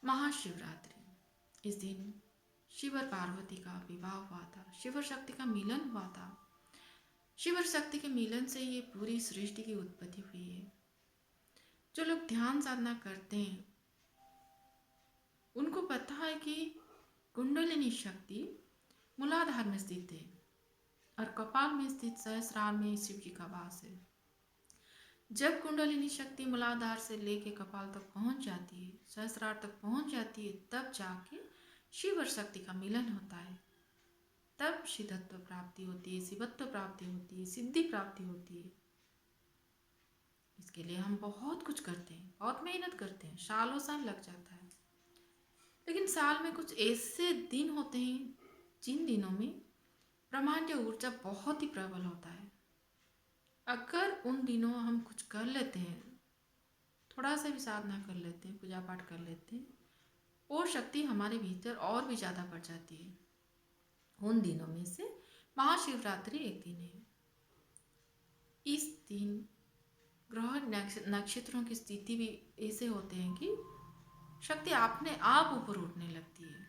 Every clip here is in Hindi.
महाशिवरात्रि। इस दिन शिव और पार्वती का विवाह हुआ था, शिव और शक्ति का मिलन हुआ था। शिव और शक्ति के मिलन से ये पूरी सृष्टि की उत्पत्ति हुई है। जो लोग ध्यान साधना करते हैं उनको पता है कि कुंडलिनी शक्ति मूलाधार में स्थित है और कपाल में स्थित सहस्रार में शिव जी का वास है। जब कुंडलिनी शक्ति मूलाधार से लेके कपाल तक पहुंच जाती है, सहस्रार तक पहुंच जाती है, तब जाके शिव और शक्ति का मिलन होता है। तब शिवत्व प्राप्ति होती है, शिवत्व प्राप्ति होती है, सिद्धि प्राप्ति होती है। इसके लिए हम बहुत कुछ करते हैं, बहुत मेहनत करते हैं, सालों साल लग जाता है। लेकिन साल में कुछ ऐसे दिन होते हैं जिन दिनों में ब्रह्मांडीय ऊर्जा बहुत ही प्रबल होता है। अगर उन दिनों हम कुछ कर लेते हैं, थोड़ा सा भी साधना कर लेते हैं, पूजा पाठ कर लेते हैं, वो शक्ति हमारे भीतर और भी ज़्यादा बढ़ जाती है। उन दिनों में से महाशिवरात्रि एक दिन है। इस दिन ग्रह नक्षत्रों की स्थिति भी ऐसे होते हैं कि शक्ति अपने आप ऊपर उठने लगती है।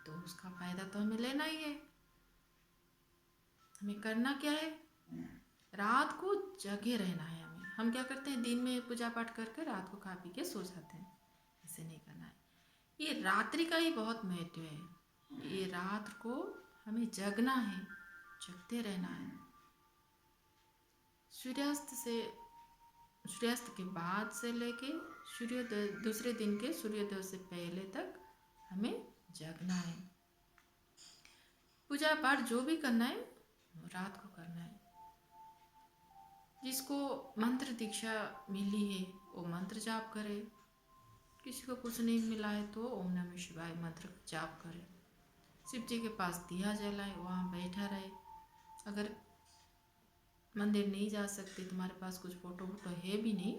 तो उसका फायदा तो हमें लेना ही है। हमें करना क्या है? रात को जगे रहना है। हम क्या करते हैं, दिन में पूजा पाठ करके रात को खा पी के सो जाते हैं। ऐसे नहीं करना है। ये रात्रि का ही बहुत महत्व है। ये रात को हमें जगना है, जगते रहना है। सूर्यास्त के बाद से लेके सूर्योदय, दूसरे दिन के सूर्योदय से पहले तक हमें जगना है। पूजा पाठ जो भी करना है वो रात को करना है। जिसको मंत्र दीक्षा मिली है वो मंत्र जाप करे। किसी को कुछ नहीं मिला है तो ओम नमः शिवाय मंत्र जाप करे। शिव जी के पास दिया जलाए, वहाँ बैठा रहे। अगर मंदिर नहीं जा सकते, तुम्हारे पास कुछ फोटो है भी नहीं,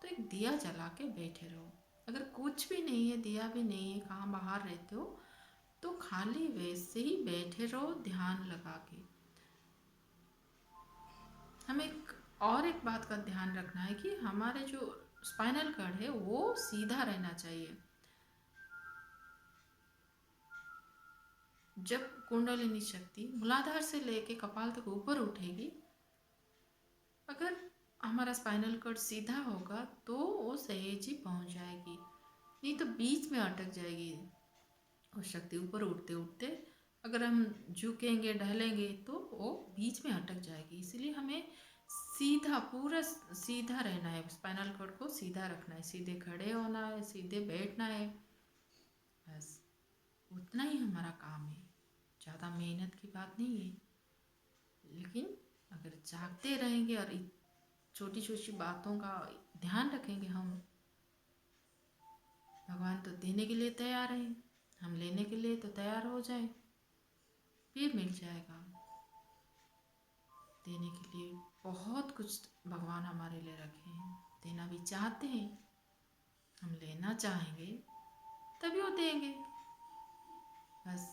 तो एक दिया जला के बैठे रहो। अगर कुछ भी नहीं है, दिया भी नहीं है, कहाँ बाहर रहते हो, तो खाली वैसे ही बैठे रहो ध्यान लगा के। हमें एक बात का ध्यान रखना है कि हमारे जो स्पाइनल कॉर्ड है वो सीधा रहना चाहिए। जब कुंडलिनी शक्ति मूलाधार से लेके कपाल तक ऊपर उठेगी, अगर हमारा स्पाइनल कॉर्ड सीधा होगा तो वो सहज ही पहुंच जाएगी, नहीं तो बीच में अटक जाएगी। और शक्ति ऊपर उठते उठते अगर हम झुकेंगे, ढलेंगे तो वो बीच में अटक जाएगी। इसलिए हमें सीधा, पूरा सीधा रहना है। स्पाइनल कॉर्ड को सीधा रखना है, सीधे खड़े होना है, सीधे बैठना है। बस उतना ही हमारा काम है। ज़्यादा मेहनत की बात नहीं है। लेकिन अगर जागते रहेंगे और छोटी छोटी बातों का ध्यान रखेंगे, हम भगवान तो देने के लिए तैयार हैं, हम लेने के लिए तो तैयार हो जाए, फिर मिल जाएगा। देने के लिए बहुत कुछ भगवान हमारे लिए रखे हैं, देना भी चाहते हैं। हम लेना चाहेंगे तभी वो देंगे। बस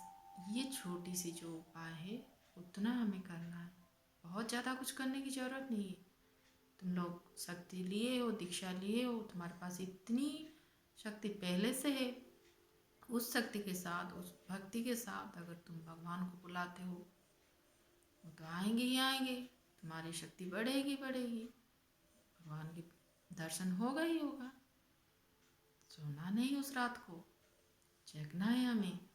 ये छोटी सी जो उपाय है उतना हमें करना है। बहुत ज़्यादा कुछ करने की ज़रूरत नहीं है। तुम लोग शक्ति लिए हो, दीक्षा लिए हो, तुम्हारे पास इतनी शक्ति पहले से है। उस शक्ति के साथ, उस भक्ति के साथ अगर तुम भगवान को बुलाते हो, वो तो आएंगे ही आएंगे। तुम्हारी शक्ति बढ़ेगी बढ़ेगी, भगवान के दर्शन होगा ही होगा। सोना नहीं उस रात को, जगना है हमें।